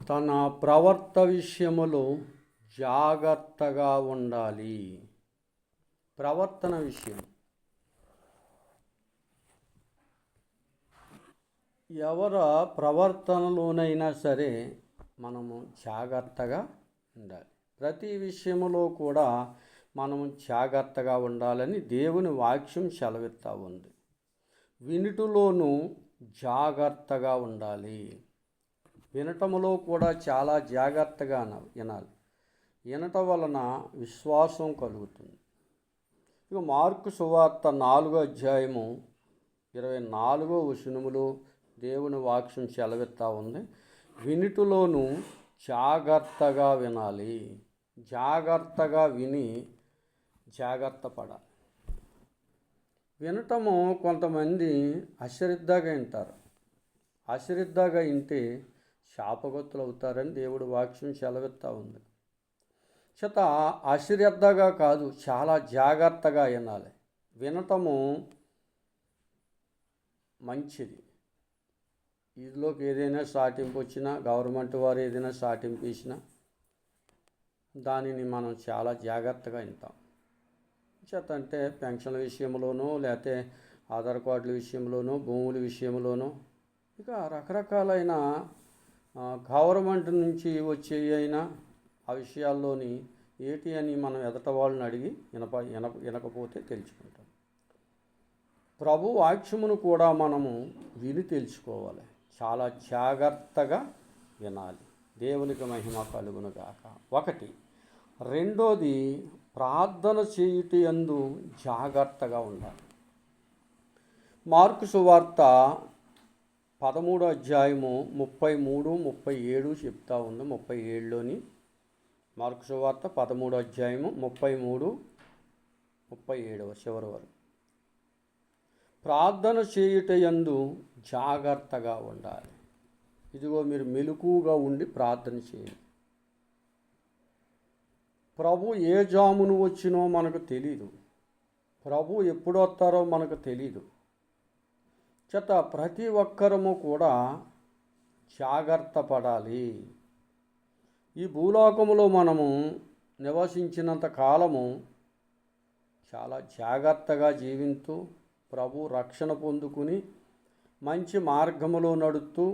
తన ప్రవర్త విషయములో జాగ్రత్తగా ఉండాలి. ప్రవర్తన విషయం ఎవరి ప్రవర్తనలోనైనా సరే మనము జాగ్రత్తగా ఉండాలి. ప్రతి విషయములో కూడా మనము జాగ్రత్తగా ఉండాలని దేవుని వాక్యం సెలవిస్తూ ఉంది. వినుటలోనూ జాగ్రత్తగా ఉండాలి. వినటములో కూడా చాలా జాగ్రత్తగా వినాలి. వినటం వలన విశ్వాసం కలుగుతుంది. ఇక మార్కు సువార్త 4వ అధ్యాయము 24వ వచనములో దేవుని వాక్యం సెలవిస్తూ ఉంది. వినుటలోనూ జాగ్రత్తగా వినాలి. జాగ్రత్తగా విని జాగ్రత్త పడాలి. వినటము కొంతమంది అశ్రద్ధగా వింటారు. అశ్రద్ధగా వింటే శాపగ్రస్తులు అవుతారని దేవుడు వాక్యం సెలవిస్తూ ఉంది. చేత అశ్రద్ధగా కాదు, చాలా జాగ్రత్తగా వినాలి. వినటము మంచిది. ఇందులోకి ఏదైనా సాటింపు వచ్చినా, గవర్నమెంట్ వారు ఏదైనా సాటింపు ఇచ్చినా దానిని మనం చాలా జాగ్రత్తగా వింటాం. చేత అంటే పెన్షన్ల విషయంలోనూ, లేకపోతే ఆధార్ కార్డుల విషయంలోనూ, భూముల విషయంలోనూ, ఇక రకరకాలైన గవర్నమెంట్ నుంచి వచ్చే అయినా ఆ విషయాల్లోని ఏటి అని మనం ఎదట వాళ్ళని అడిగి వినకపోతే తెలుసుకుంటాం. ప్రభు వాక్యమును కూడా మనము విని తెలుసుకోవాలి. చాలా జాగ్రత్తగా వినాలి. దేవునికి మహిమ కలుగును గాక. ఒకటి. రెండోది, ప్రార్థన చేయుట యందు జాగ్రత్తగా ఉండాలి. మార్కు సువార్త 13వ అధ్యాయము 33, 37 చెప్తా ఉంది. 37లోని మార్కు సువార్త 13వ అధ్యాయము 33, 37 చివరి వరకు. ప్రార్థన చేయుట యందు జాగ్రత్తగా ఉండాలి. ఇదిగో మీరు మెలకువగా ఉండి ప్రార్థన చేయండి. ప్రభు ఏ జామును వచ్చినో మనకు తెలీదు. ప్రభు ఎప్పుడు వస్తారో మనకు తెలీదు. చేత ప్రతి ఒక్కరము కూడా జాగ్రత్త పడాలి. ఈ భూలోకములో మనము నివసించినంత కాలము చాలా జాగ్రత్తగా జీవిస్తూ ప్రభు రక్షణ పొందుకుని మంచి మార్గములో నడుస్తూ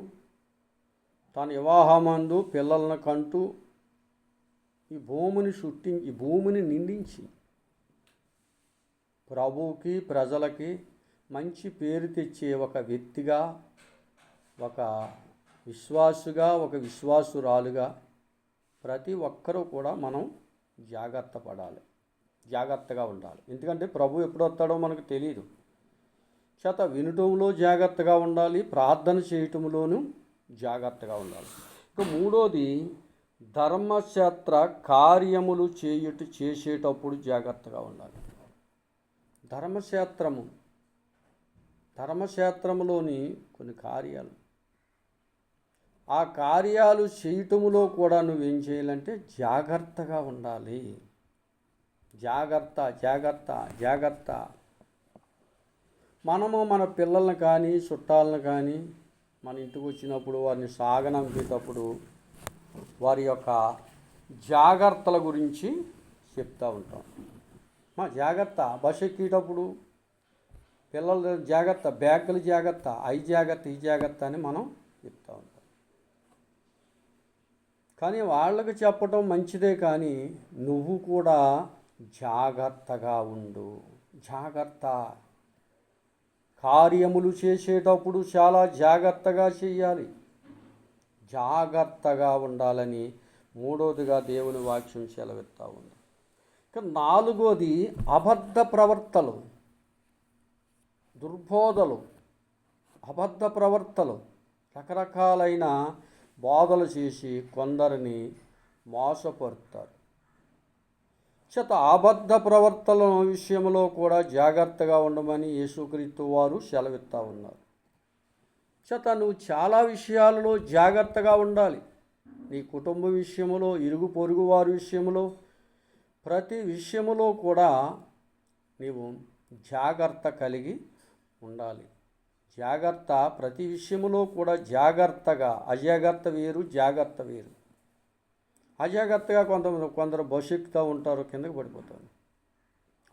తన వివాహమందు పిల్లలను కంటూ ఈ భూమిని నిండించి ప్రభువుకి ప్రజలకి మంచి పేరు తెచ్చే ఒక వ్యక్తిగా, ఒక విశ్వాసుగా, ఒక విశ్వాసురాలుగా ప్రతి ఒక్కరూ కూడా మనం జాగ్రత్త పడాలి, జాగ్రత్తగా ఉండాలి. ఎందుకంటే ప్రభు ఎప్పుడు వస్తాడో మనకు తెలియదు. చేత వినటంలో జాగ్రత్తగా ఉండాలి, ప్రార్థన చేయటంలోనూ జాగ్రత్తగా ఉండాలి. ఇక మూడోది, ధర్మశాస్త్ర కార్యములు చేసేటప్పుడు జాగ్రత్తగా ఉండాలి. ధర్మశాస్త్రములోని కొన్ని కార్యాలు, ఆ కార్యాలు చేయటములో కూడా నువ్వేం చేయాలంటే జాగ్రత్తగా ఉండాలి. జాగ్రత్త. మనము మన పిల్లల్ని కానీ, చుట్టాలను కానీ మన ఇంటికి వచ్చినప్పుడు వారిని సాగనంపేటప్పుడు వారి యొక్క జాగ్రత్తల గురించి చెప్తూ ఉంటాం. జాగ్రత్త, బస్సు ఎక్కేటప్పుడు పిల్లల జాగ్రత్త, బ్యాగులు జాగ్రత్త, ఈ జాగ్రత్త అని మనం చెప్తూ ఉంటాం. కానీ వాళ్ళకి చెప్పటం మంచిదే, కానీ నువ్వు కూడా జాగ్రత్తగా ఉండు. జాగ్రత్త. కార్యములు చేసేటప్పుడు చాలా జాగ్రత్తగా చేయాలి, జాగ్రత్తగా ఉండాలని మూడోదిగా దేవుని వాక్యం సెలవిస్తూ ఉంది. ఇక నాలుగోది, అబద్ధ ప్రవర్తలు, దుర్బోధలు, అబద్ధ ప్రవర్తలు, రకరకాలైన బోధలు చేసి కొందరిని మోసపరుస్తారు. చేత అబద్ధ ప్రవర్తన విషయంలో కూడా జాగ్రత్తగా ఉండమని యేసుక్రీస్తు వారు సెలవిస్తూ ఉన్నారు. చేత నువ్వు చాలా విషయాలలో జాగ్రత్తగా ఉండాలి. నీ కుటుంబ విషయంలో, ఇరుగు పొరుగు వారి విషయంలో, ప్రతి విషయములో కూడా నీవు జాగ్రత్త కలిగి ఉండాలి. జాగ్రత్త ప్రతి విషయములో కూడా జాగ్రత్తగా, అజాగ్రత్త వేరు, జాగ్రత్త వేరు. అజాగ్రత్తగా కొందరు బస్సు ఎక్కుతూ ఉంటారు, కిందకి పడిపోతారు.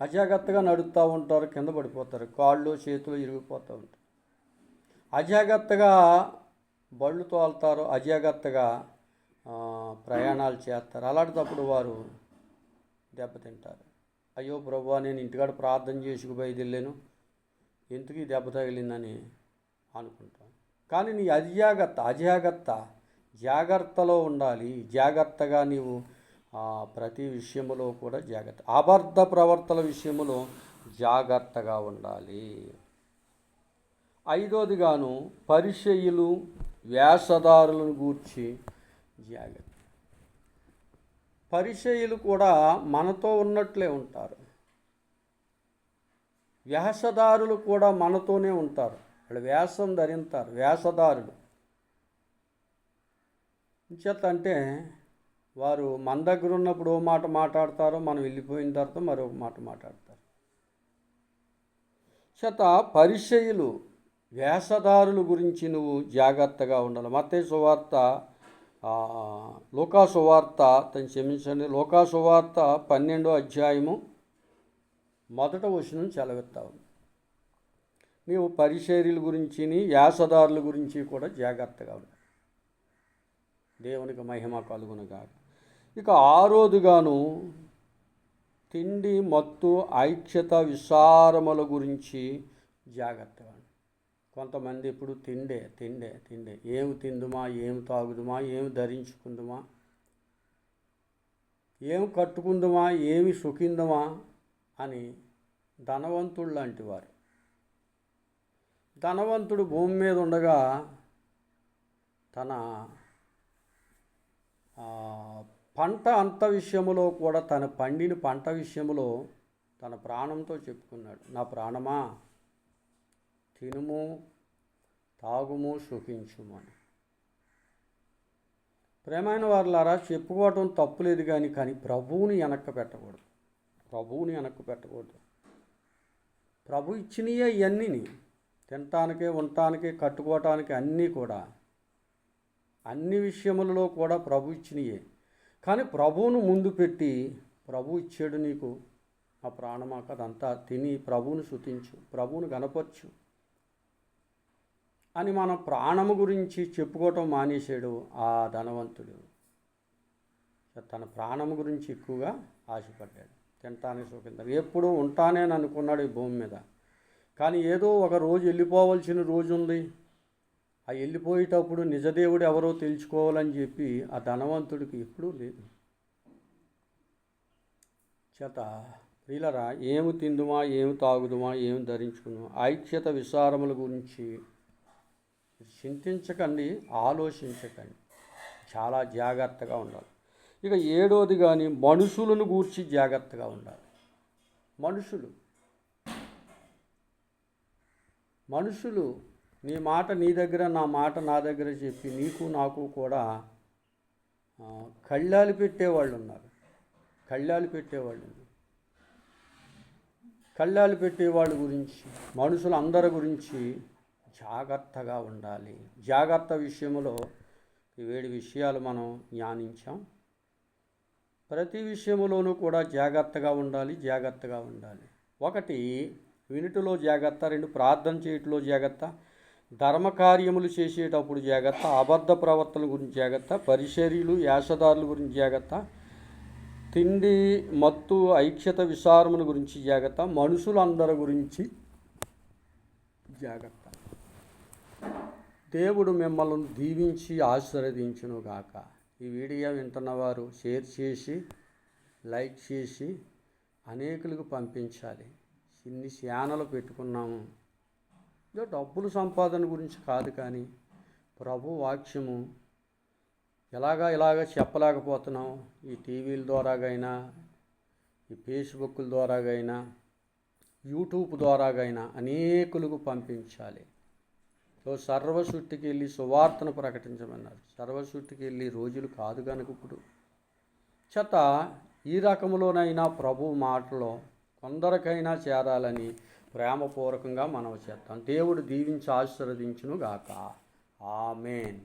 అజాగ్రత్తగా నడుస్తూ ఉంటారు, కింద పడిపోతారు, కాళ్ళు చేతులు ఇరిగిపోతూ ఉంటారు. అజాగ్రత్తగా బళ్ళు తోలుతారు, అజాగ్రత్తగా ప్రయాణాలు చేస్తారు. అలాంటప్పుడు వారు దెబ్బతింటారు. అయ్యో ప్రభువా, నేను ఇంటికాడ ప్రార్థన చేసుకు బయలుదేరాను, ఎందుకు ఈ దెబ్బ తగిలిందని అనుకుంటాను. కానీ నీ జాగ్రత్తలో ఉండాలి. జాగ్రత్తగా నీవు ప్రతి విషయములో కూడా జాగ్రత్త, అబద్ధ ప్రవర్తన విషయములో జాగ్రత్తగా ఉండాలి. 5వదిగాను పరిసయ్యులు వేషధారులను గూర్చి జాగ్రత్త. పరిసయ్యులు కూడా మనతో ఉన్నట్లే ఉంటారు, వేషధారులు కూడా మనతోనే ఉంటారు. వాళ్ళు వేషం ధరిస్తారు, వేషధారులు. అంటే వారు మన దగ్గర ఉన్నప్పుడు ఓ మాట మాట్లాడతారు, మనం వెళ్ళిపోయిన తర్వాత మరొక మాట మాట్లాడతారు. పరిసయ్యులు వేషధారుల గురించి నువ్వు జాగ్రత్తగా ఉండాలి. మత్తయి సువార్త, లూకా సువార్త, లూకా సువార్త 12వ అధ్యాయము 1వ వచనం చదివిస్తావు. నీవు పరిసయ్యుల గురించి, వేషధారుల గురించి కూడా జాగ్రత్తగా ఉండాలి. దేవునికి మహిమ కలుగునుగాక. ఇక 6వదిగాను తిండి, మత్తు, ఐక్యత, విసారముల గురించి జాగ్రత్తగా. కొంతమంది ఇప్పుడు తిండే. ఏమి తిందుమా, ఏమి తాగుదుమా, ఏమి ధరించుకుందుమా, ఏమి కట్టుకుందుమా, ఏమి సుఖిందుమా అని ధనవంతుడు లాంటి వారు. ధనవంతుడు భూమి మీద ఉండగా తన పంట అంత విషయములో కూడా, తన పండిన పంట విషయములో తన ప్రాణంతో చెప్పుకున్నాడు, నా ప్రాణమా తినుము, తాగుము, సుఖించుము అని. ప్రేమైన వారులారా, చెప్పుకోవటం తప్పులేదు, కానీ ప్రభువుని వెనక్కి పెట్టకూడదు. ప్రభు ఇచ్చినయే ఇవన్నీ, తినటానికి, ఉండటానికి, కట్టుకోవటానికి అన్నీ కూడా, అన్ని విషయములలో కూడా ప్రభు ఇచ్చినయే. కానీ ప్రభువును ముందు పెట్టి, ప్రభు ఇచ్చాడు నీకు ఆ ప్రాణమా, కదంతా తిని ప్రభువును స్తుతించు, ప్రభువును గణపరచు అని మన ప్రాణము గురించి చెప్పుకోవటం మానేశాడు ఆ ధనవంతుడు. తన ప్రాణము గురించి ఎక్కువగా ఆశపడ్డాడు. తినటానికి, సుఖించాలి, ఎప్పుడు ఉంటానేని అనుకున్నాడు ఈ భూమి మీద. కానీ ఏదో ఒక రోజు వెళ్ళిపోవలసిన రోజు ఉంది. ఆ వెళ్ళిపోయేటప్పుడు నిజదేవుడు ఎవరో తెలుసుకోవాలని చెప్పి ఆ ధనవంతుడికి ఎప్పుడూ లేదు. ప్రియులరా, ఏమి తిందుమా, ఏమి తాగుదుమా, ఏమి ధరించుకుందామా, ఐక్యత, విసారముల గురించి చింతించకండి, ఆలోచించకండి, చాలా జాగ్రత్తగా ఉండాలి. ఇక 7వది కానీ మనుషులను గూర్చి జాగ్రత్తగా ఉండాలి. మనుషులు నీ మాట నీ దగ్గర, నా మాట నా దగ్గర చెప్పి నీకు నాకు కూడా కళ్ళాలు పెట్టేవాళ్ళు ఉన్నారు. కళ్ళాలు పెట్టేవాళ్ళ గురించి, మనుషులందరి గురించి జాగ్రత్తగా ఉండాలి. జాగ్రత్త విషయంలో 7 విషయాలు మనం జ్ఞానించాం. ప్రతి విషయంలోనూ కూడా జాగ్రత్తగా ఉండాలి. 1 వినుటలో జాగ్రత్త, 2 ప్రార్థన చేయటంలో జాగ్రత్త, ధర్మకార్యములు చేసేటప్పుడు జాగ్రత్త, అబద్ధ ప్రవర్తన గురించి జాగ్రత్త, పరిసయ్యులు, వేషధారుల గురించి జాగ్రత్త, తిండి, మత్తు, ఐక్యత, విసారముల గురించి జాగ్రత్త, మనుషులందరి గురించి జాగ్రత్త. దేవుడు మిమ్మల్ని దీవించి ఆశీర్వదించును గాక. ఈ వీడియో వింటున్నవారు షేర్ చేసి, లైక్ చేసి అనేకులకు పంపించాలి. ఇన్ని ఛానల్ పెట్టుకున్నాము, ఇదో డబ్బులు సంపాదన గురించి కాదు, కానీ ప్రభు వాక్యము ఇలాగ చెప్పలేకపోతున్నాం. ఈ టీవీల ద్వారాగైనా, ఈ ఫేస్బుక్ల ద్వారాగైనా, యూట్యూబ్ ద్వారాగైనా అనేకులకు పంపించాలి. సర్వసృష్టికి వెళ్ళి సువార్తను ప్రకటించమన్నారు. సర్వసృష్టికి వెళ్ళి రోజులు కాదు కనుక ఇప్పుడు ఈ రకములోనైనా ప్రభు మాటలో కొందరికైనా చేరాలని ప్రేమపూర్వకంగా మనవి చేస్తాం. దేవుడు దీవించి ఆశీర్వదించును గాక. ఆమేన్.